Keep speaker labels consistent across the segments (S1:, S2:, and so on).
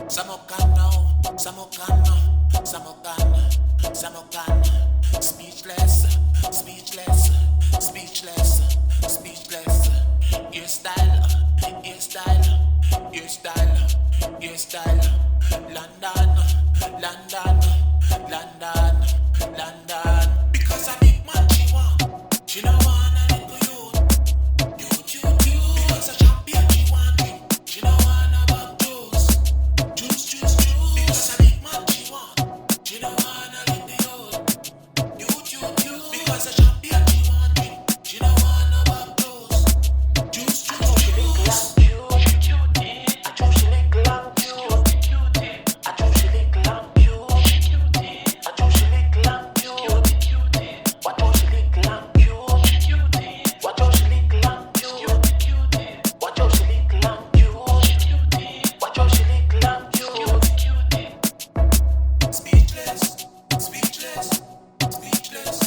S1: Samokano, Samokano, Samokano, Samokano, speechless, speechless, speechless, speechless. Your style, your style, your style, your style. London, London, London, London. Because I big man she want, she no wanna little you. Because a champion she want drink, she no wanna back juice. Because I big man she want, she no wanna little you. Because a champion she want drink, she no wanna back juice. Speechless, speechless, speechless,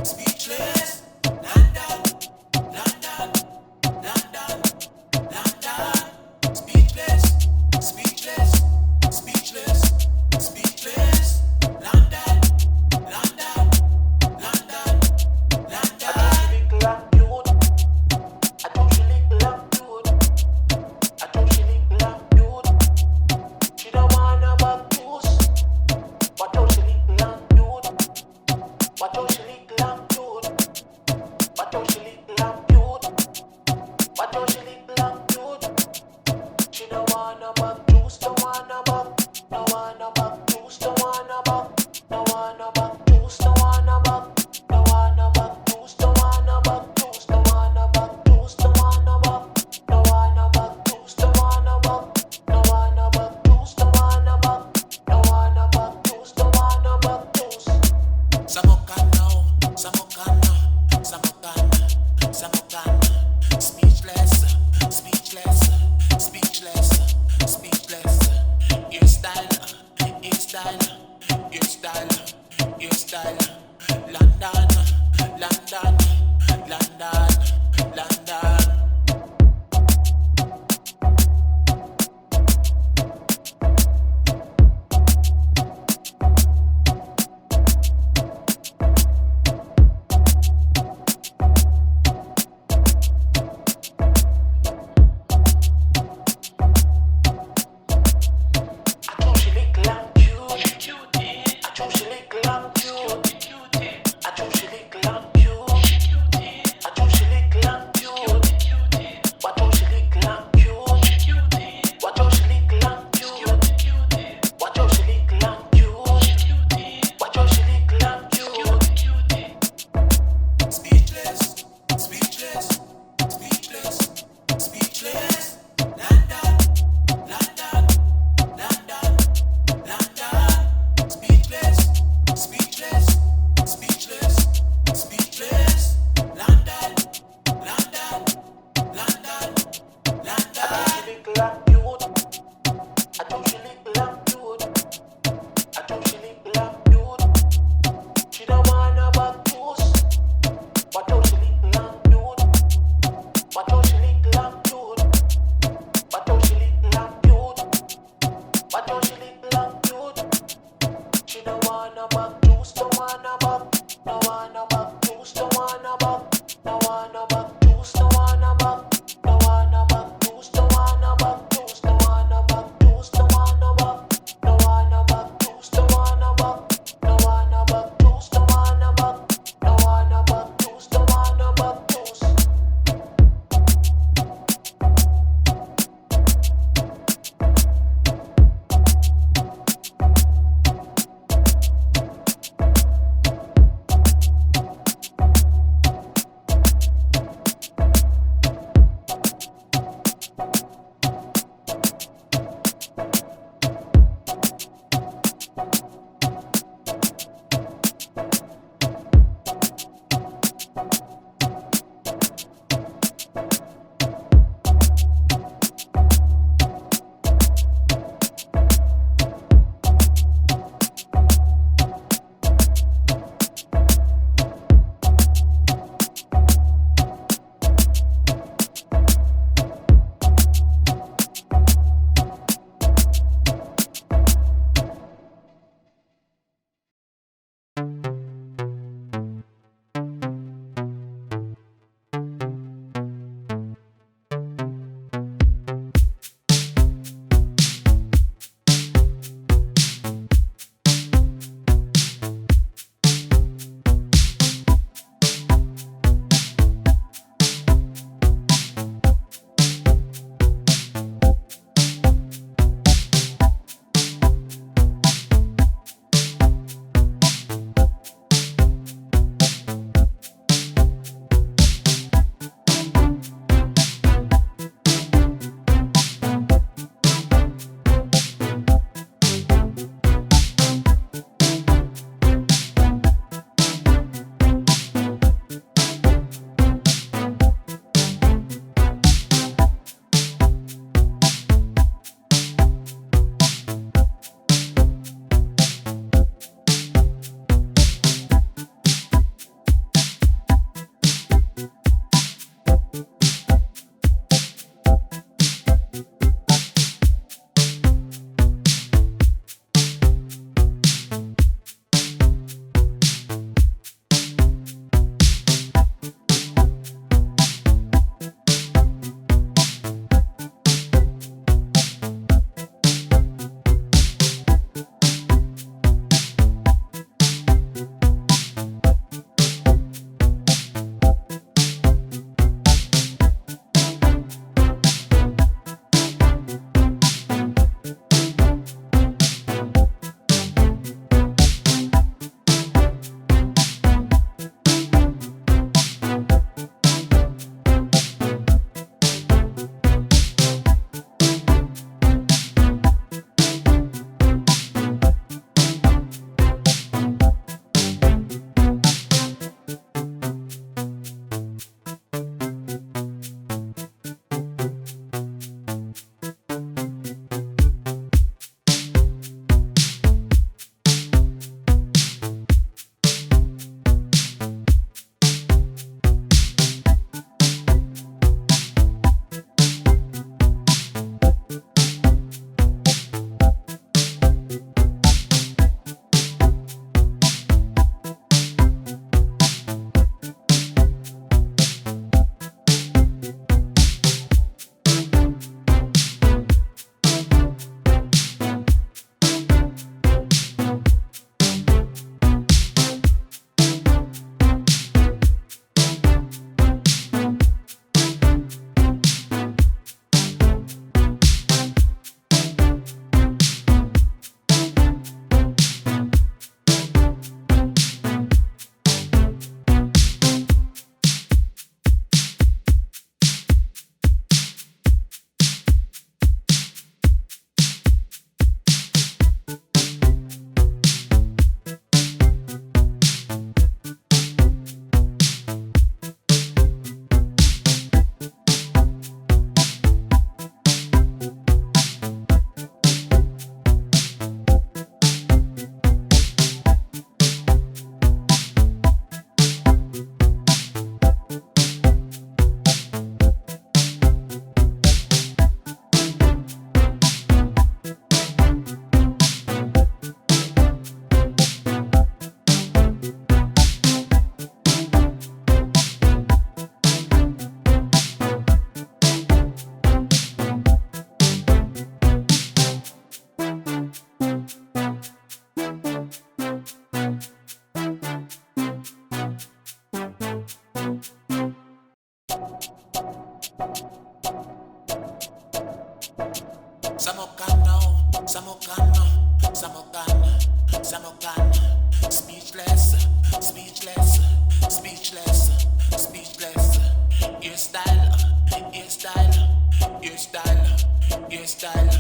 S1: speechless. London, London, London, London. Speechless, speechless, speechless, speechless. London, London, London, London. Samokano, Samokano, Samokano, Samokano. Speechless, speechless, speechless, speechless. Your style, your style, your style, your style. London, London, London, London. Speechless, speechless, speechless, speechless. London, London, London, London. Speechless, speechless, speechless, speechless. London, London, London, London. Samokano, Samokano, Samokano, Samokano, speechless, speechless, speechless, speechless. Your style, your style, your style, your style.